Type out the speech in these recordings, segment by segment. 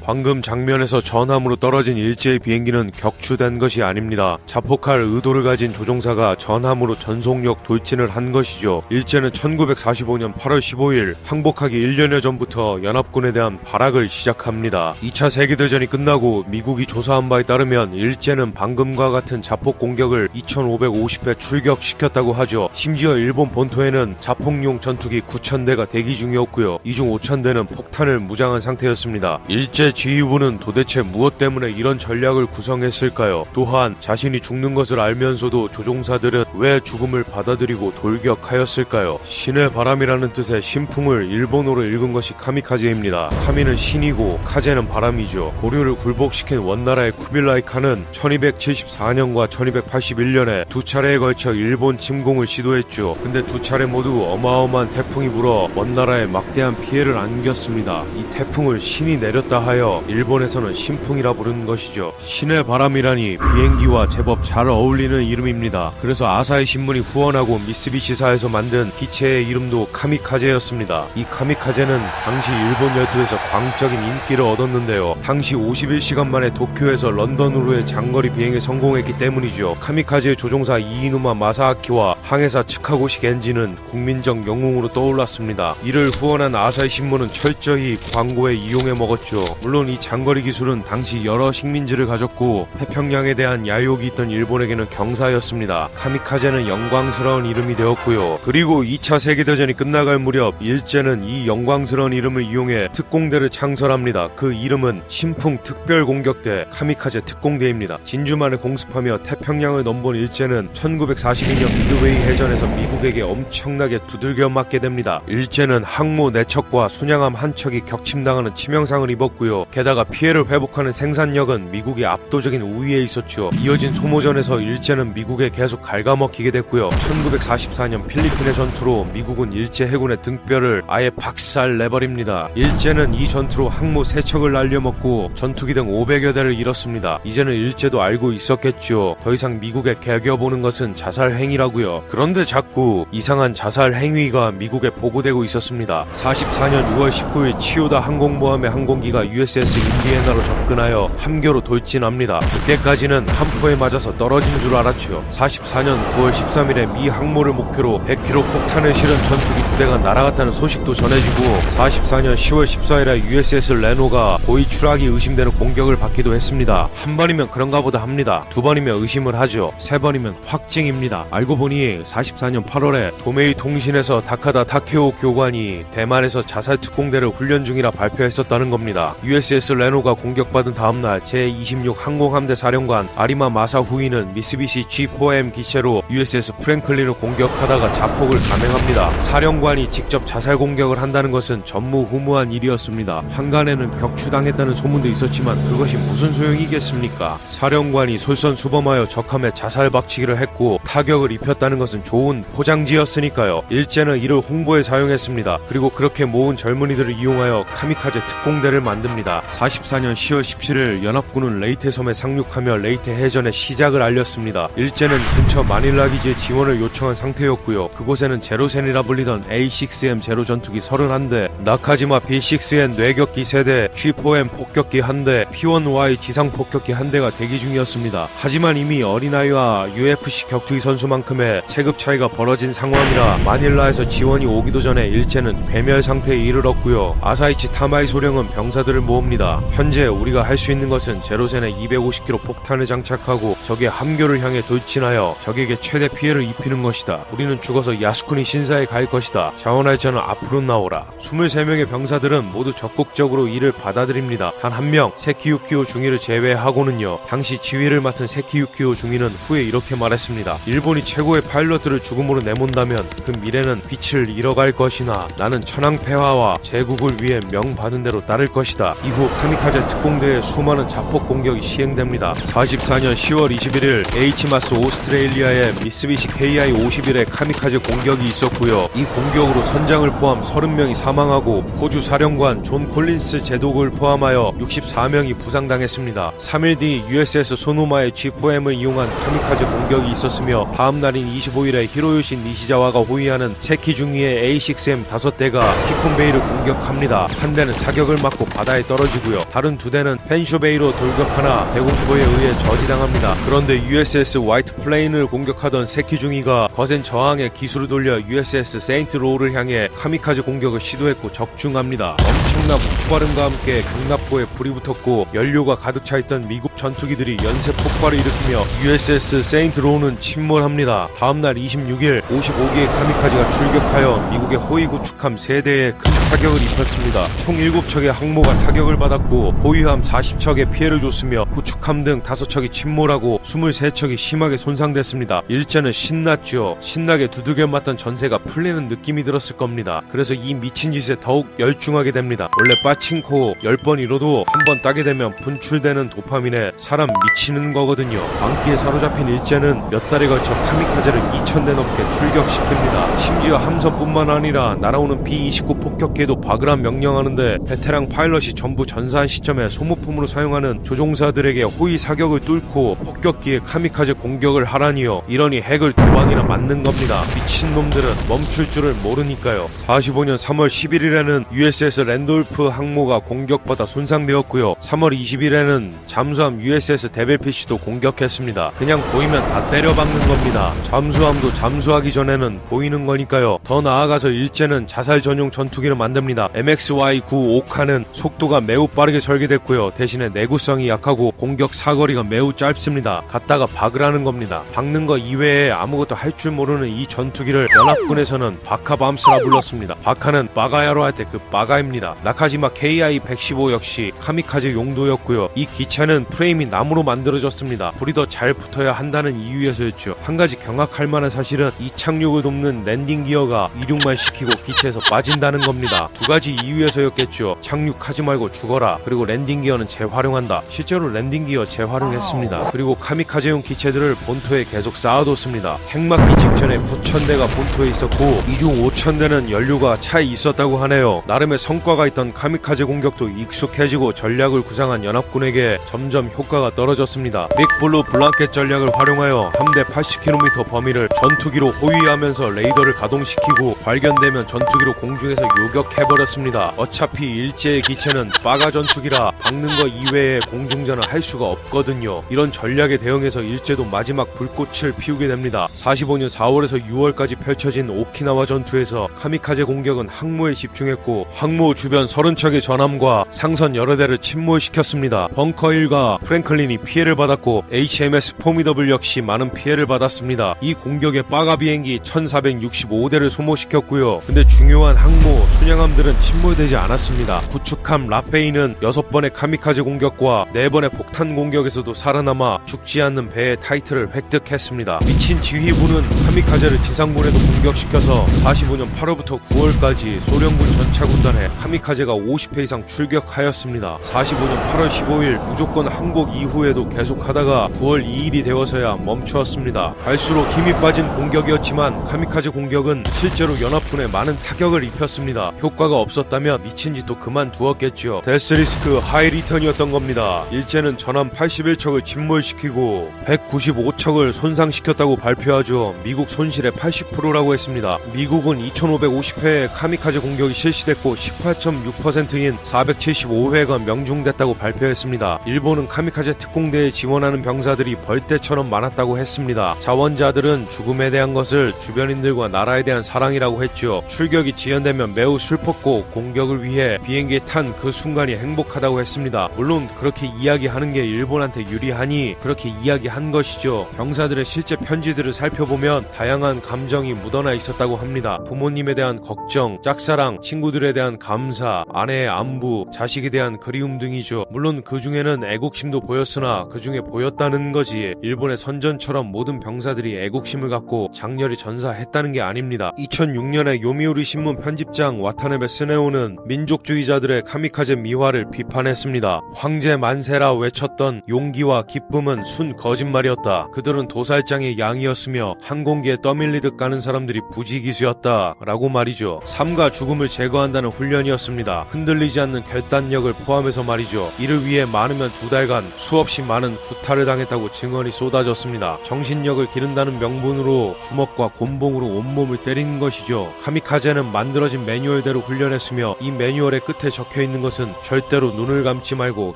방금 장면에서 전함으로 떨어진 일제의 비행기는 격추된 것이 아닙니다. 자폭할 의도를 가진 조종사가 전함으로 전속력 돌진을 한 것이죠. 일제는 1945년 8월 15일 항복하기 1년여 전부터 연합군에 대한 발악을 시작합니다. 2차 세계대전이 끝나고 미국이 조사한 바에 따르면 일제는 방금과 같은 자폭 공격을 2550회 출격시켰다고 하죠. 심지어 일본 본토에는 자폭용 전투기 9000대가 대기 중이었고요. 이 중 5000대는 폭탄을 무장한 상태였습니다. 일제 지휘부는 도대체 무엇 때문에 이런 전략을 구성했을까요? 또한 자신이 죽는 것을 알면서도 조종사들은 왜 죽음을 받아들이고 돌격하였을까요? 신의 바람이라는 뜻의 신풍을 일본어로 읽은 것이 카미카제입니다. 카미는 신이고 카제는 바람이죠. 고려를 굴복시킨 원나라의 쿠빌라이 칸은 1274년과 1281년에 두 차례에 걸쳐 일본 침공을 시도했죠. 근데 두 차례 모두 어마어마한 태풍이 불어 원나라에 막대한 피해를 안겼습니다. 이 태풍을 신이 내렸다 하여 일본에서는 신풍이라 부르는 것이죠. 신의 바람이라니 비행기와 제법 잘 어울리는 이름입니다. 그래서 아사히 신문이 후원하고 미쓰비시사에서 만든 기체의 이름도 카미카제였습니다. 이 카미카제는 당시 일본 열도에서 광적인 인기를 얻었는데요. 당시 51시간 만에 도쿄에서 런던으로의 장거리 비행에 성공했기 때문이죠. 카미카제의 조종사 이이누마 마사아키와 항해사 츠카고식 엔진은 국민적 영웅으로 떠올랐습니다. 이를 후원한 아사히 신문은 철저히 광고에 이용해 먹었죠. 물론 이 장거리 기술은 당시 여러 식민지를 가졌고 태평양에 대한 야욕이 있던 일본에게는 경사였습니다. 카미카제는 영광스러운 이름이 되었고요. 그리고 2차 세계대전이 끝나갈 무렵 일제는 이 영광스러운 이름을 이용해 특공대를 창설합니다. 그 이름은 신풍 특별공격대 카미카제 특공대입니다. 진주만을 공습하며 태평양을 넘본 일제는 1942년 미드웨이 해전에서 미국에게 엄청나게 두들겨 맞게 됩니다. 일제는 항모 4척과 순양함 1척이 격침당하는 치명상을 입었고요. 게다가 피해를 회복하는 생산력은 미국이 압도적인 우위에 있었죠. 이어진 소모전에서 일제는 미국에 계속 갉아먹히게 됐고요. 1944년 필리핀의 전투로 미국은 일제 해군의 등뼈를 아예 박살 내버립니다. 일제는 이 전투로 항모 3척을 날려먹고 전투기 등 500여 대를 잃었습니다. 이제는 일제도 알고 있었겠죠. 더 이상 미국에 개겨보는 것은 자살 행위라고요. 그런데 자꾸 이상한 자살 행위가 미국에 보고되고 있었습니다. 44년 6월 19일 치오다 항공모함의 항공기가 USS 인디애나로 접근하여 함교로 돌진합니다. 그때까지는 함포에 맞아서 떨어진 줄 알았죠. 44년 9월 13일에 미 항모를 목표로 100kg 폭탄을 실은 전투기 2대가 날아갔다는 소식도 전해지고 44년 10월 14일에 USS 레노가 고의 추락이 의심되는 공격을 받기도 했습니다. 한 번이면 그런가 보다 합니다. 두 번이면 의심을 하죠. 세 번이면 확증입니다. 알고 보니 44년 8월에 도메이 통신에서 다카다 타케오 교관이 대만에서 자살 특공대를 훈련 중이라 발표했었다는 겁니다. USS 레노가 공격받은 다음날 제26 항공함대 사령관 아리마 마사후이는 미쓰비시 G4M 기체로 USS 프랭클린을 공격하다가 자폭을 감행합니다. 사령관이 직접 자살 공격을 한다는 것은 전무후무한 일이었습니다. 한간에는 격추당했다는 소문도 있었지만 그것이 무슨 소용이겠습니까? 사령관이 솔선수범하여 적함에 자살 박치기를 했고 타격을 입혔다는 것은 좋은 포장지였으니까요. 일제는 이를 홍보에 사용했습니다. 그리고 그렇게 모은 젊은이들을 이용하여 카미카제 특공대를 만듭니다. 44년 10월 17일 연합군은 레이테 섬에 상륙하며 레이테 해전의 시작을 알렸습니다. 일제는 근처 마닐라 기지에 지원을 요청한 상태였고요. 그곳에는 제로센이라 불리던 A6M 제로 전투기 31대, 나카지마 B6N 뇌격기 3대, G4M 폭격기 1대, P1Y 지상 폭격기 1대가 대기 중이었습니다. 하지만 이미 어린아이와 UFC 격투기 선수만큼의 체급 차이가 벌어진 상황이라 마닐라에서 지원이 오기도 전에 일제는 괴멸 상태에 이르렀고요. 아사이치 타마이 소령은 병사들을 모읍니다. 현재 우리가 할 수 있는 것은 제로센에 250kg 폭탄을 장착하고 적의 함교를 향해 돌진하여 적에게 최대 피해를 입히는 것이다. 우리는 죽어서 야스쿠니 신사에 갈 것이다. 자원할 자는 앞으로 나오라. 23명의 병사들은 모두 적극적으로 이를 받아들입니다. 단 한 명 세키유키오 중위를 제외하고는요. 당시 지휘를 맡은 세키유키오 중위는 후에 이렇게 말했습니다. 일본이 최고의 파일럿들을 죽음으로 내몬다면 그 미래는 빛을 잃어갈 것이나 나는 천황폐하와 제국을 위해 명받은 대로 따를 것이다. 이후 카미카제 특공대의 수많은 자폭 공격이 시행됩니다. 44년 10월 21일 H마스 오스트레일리아의 미쓰비시 KI-51의 카미카제 공격이 있었고요. 이 공격으로 선장을 포함 30명이 사망하고 호주 사령관 존 콜린스 제독을 포함하여 64명이 부상당했습니다. 3일 뒤 USS 소노마의 G4M을 이용한 카미카제 공격이 있었으며 다음 날인 25일에 히로요시 니시자와가 호위하는 세키 중위의 A6M 5대가 히콘베이를 공격합니다. 한 대는 사격을 맞고 바다에 떨어졌습니다. 떨어지고요. 다른 두 대는 펜쇼베이로 돌격하나 대공포에 의해 저지당합니다. 그런데 USS 화이트 플레인을 공격하던 세키중이가 거센 저항에 기술을 돌려 USS 세인트 로우를 향해 카미카제 공격을 시도했고 적중합니다. 엄청난 폭발음과 함께 경납고에 불이 붙었고 연료가 가득 차있던 미국 전투기들이 연쇄 폭발을 일으키며 USS 세인트 로우는 침몰합니다. 다음날 26일 55기의 카미카제가 출격하여 미국의 호위 구축함 3대에 큰 타격을 입혔습니다. 총 7척의 항모가 타격을 받았고 호위함 40척에 피해를 줬으며 구축함 등 5척이 침몰하고 23척이 심하게 손상됐습니다. 일제는 신났죠. 신나게 두들겨 맞던 전세가 풀리는 느낌이 들었을 겁니다. 그래서 이 미친 짓에 더욱 열중하게 됩니다. 원래 빠칭코 10번 이뤄도 한 번 따게 되면 분출되는 도파민에 사람 미치는 거거든요. 광기에 사로잡힌 일제는 몇 달에 걸쳐 카미카제를 2000대 넘게 출격시킵니다. 심지어 함선뿐만 아니라 날아오는 B-29 폭격기에도 박으란 명령하는데 베테랑 파일럿이 전부 전사한 시점에 소모품으로 사용하는 조종사들에게 호위 사격을 뚫고 폭격기에 카미카제 공격을 하라니요. 이러니 핵을 두 방이나 맞는 겁니다. 미친놈들은 멈출 줄을 모르니까요. 45년 3월 11일에는 USS 랜돌프 항모가 공격받아 손상되었고요. 3월 20일에는 잠수함 USS 데빌피쉬도 공격했습니다. 그냥 보이면 다 때려박는 겁니다. 잠수함도 잠수하기 전에는 보이는 거니까요. 더 나아가서 일제는 자살 전용 전투기를 만듭니다. MXY-9 오카는 속도가 매우 빠르게 설계됐고요. 대신에 내구성이 약하고 공격 사거리가 매우 짧습니다. 갖다가 박으라는 겁니다. 박는 거 이외에 아무것도 할 줄 모르는 이 전투기를 연합군에서는 바카밤스라 불렀습니다. 바카는 마가야로 할 때 그 마가입니다. 나카지마 KI-115 역시 카미카제 용도였고요. 이 기체는 프레임이 나무로 만들어졌습니다. 불이 더 잘 붙어야 한다는 이유에서였죠. 한 가지 경악할 만한 사실은 이 착륙을 돕는 랜딩 기어가 이륙만 시키고 기체에서 빠진다는 겁니다. 두 가지 이유에서였겠죠. 착륙하지 말고 죽어라. 그리고 랜딩 기어는 재활용한다. 실제로 랜딩 기어 재활용했습니다. 그리고 카미카제용 기체들을 본토에 계속 쌓아뒀습니다. 핵맞기 직전에 9,000대가 본토에 있었고 이 중 5,000대는 연료가 차에 있었다고 하네요. 나름의 성과가 있던 카미카제 공격도 익숙해지고 전략을 구상한 연합군에게 점점 효과가 떨어졌습니다. 빅블루 블랑켓 전략을 활용하여 함대 80km 범위를 전투기로 호위하면서 레이더를 가동시키고 발견되면 전투기로 공중에서 요격해버렸습니다. 어차피 일제의 기체는 빠가 전투기라 박는 거 이외에 공중전을 할 수가 없거든요. 이런 전략에 대응해서 일제도 마지막 불꽃을 피우게 됩니다. 45년 4월에서 6월까지 펼쳐진 오키나와 전투에서 카미카제 공격은 항모에 집중했고 항모 주변 30척의 전함과 상선 여러 대를 침몰시켰습니다. 벙커 1과 프랭클린이 피해를 받았고 HMS 포미더블 역시 많은 피해를 받았습니다. 이 공격에 빠가 비행기 1465대를 소모시켰고요. 근데 중요한 항모, 순양함들은 침몰되지 않았습니다. 구축함 라페이는 6번의 카미카제 공격과 4번의 폭탄 공격에서도 살아남아 죽지 않는 배의 타이틀을 획득했습니다. 미친 지휘부는 카미카제를 지상군에도 공격시켜서 45년 8월부터 9월까지 소련군 전차군단에 카미카제가 50회 이상 출격하였습니다. 45년 8월 15일 무조건 항복 이후에도 계속하다가 9월 2일이 되어서야 멈추었습니다. 갈수록 힘이 빠진 공격이었지만 카미카제 공격은 실제로 연합군에 많은 타격을 입혔습니다. 효과가 없었다면 미친 짓도 그만두었겠죠. 데스리스크 하이리턴이었던 겁니다. 일제는 전함 81척을 침몰시키고 195척을 손상시켰다고 발표하죠. 미국 손실의 80%라고 했습니다. 미국은 2550회의 카미카제 공격이 실시됐고 18.6%인 475회가 명중됐다고 발표했습니다. 일본은 카미카제 특공대에 지원하는 병사들이 벌떼처럼 많았다고 했습니다. 자원자들은 죽음에 대한 것을 주변인들과 나라에 대한 사랑이라고 했죠. 출격이 지연되면 매우 슬펐고 공격을 위해 비행기에 탄 그 순간이 행복하다고 했습니다. 물론 그렇게 이야기하는 게 일본한테 유리하니 그렇게 이야기한 것이죠. 병사들의 실제 편지들을 살펴보면 다양한 감정이 묻어나 있었다고 합니다. 부모님에 대한 걱정, 짝사랑, 친구들에 대한 감사, 아내의 안부, 자식에 대한 그리움 등이죠. 물론 그 중에는 애국심도 보였으나 그 중에 보였다는 거지 일본의 선전처럼 모든 병사들이 애국심을 갖고 장렬히 전사했다는 게 아닙니다. 2006년에 요미우리 신문 편집장 와타나베 스네오는 민족주의자들의 카미카제 미화를 비판했습니다. 황제 만세라 외쳤던 용기와 기쁨은 순 거짓말이었다. 그들은 도살장의 양이었으며 항공기에 떠밀리듯 가는 사람들이 부지기수였다 라고 말이죠. 삶과 죽음을 제거한다는 훈련이었습니다. 했습니다. 흔들리지 않는 결단력을 포함해서 말이죠. 이를 위해 많으면 2달간 수없이 많은 구타를 당했다고 증언이 쏟아졌습니다. 정신력을 기른다는 명분으로 주먹과 곤봉으로 온몸을 때리는 것이죠. 카미카제는 만들어진 매뉴얼대로 훈련했으며 이 매뉴얼의 끝에 적혀있는 것은 절대로 눈을 감지 말고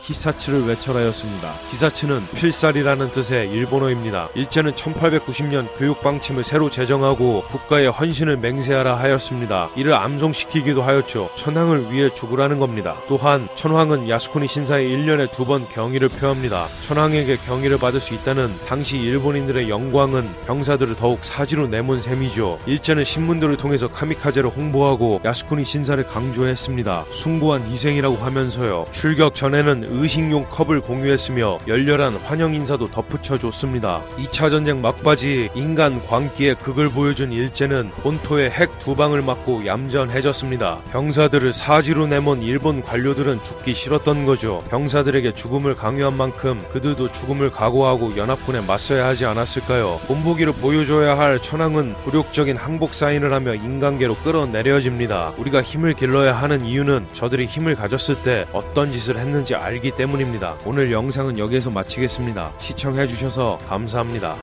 히사츠를 외쳐라였습니다. 히사츠는 필살이라는 뜻의 일본어입니다. 일제는 1890년 교육방침을 새로 제정하고 국가의 헌신을 맹세하라 하였습니다. 이를 암송시키기도 하였죠. 천황을 위해 죽으라는 겁니다. 또한 천황은 야스쿠니 신사에 1년에 2번 경의를 표합니다. 천황에게 경의를 받을 수 있다는 당시 일본인들의 영광은 병사들을 더욱 사지로 내몬 셈이죠. 일제는 신문들을 통해서 카미카제를 홍보하고 야스쿠니 신사를 강조했습니다. 숭고한 희생이라고 하면서요. 출격 전에는 의식용 컵을 공유했으며 열렬한 환영 인사도 덧붙여줬습니다. 2차 전쟁 막바지 인간 광기의 극을 보여준 일제는 본토의 핵 2방을 맞고 얌전해졌습니다. 병사들을 사지로 내몬 일본 관료들은 죽기 싫었던 거죠. 병사들에게 죽음을 강요한 만큼 그들도 죽음을 각오하고 연합군에 맞서야 하지 않았을까요? 본보기를 보여줘야 할 천황은 굴욕적인 항복 사인을 하며 인간계로 끌어내려집니다. 우리가 힘을 길러야 하는 이유는 저들이 힘을 가졌을 때 어떤 짓을 했는지 알기 때문입니다. 오늘 영상은 여기에서 마치겠습니다. 시청해주셔서 감사합니다.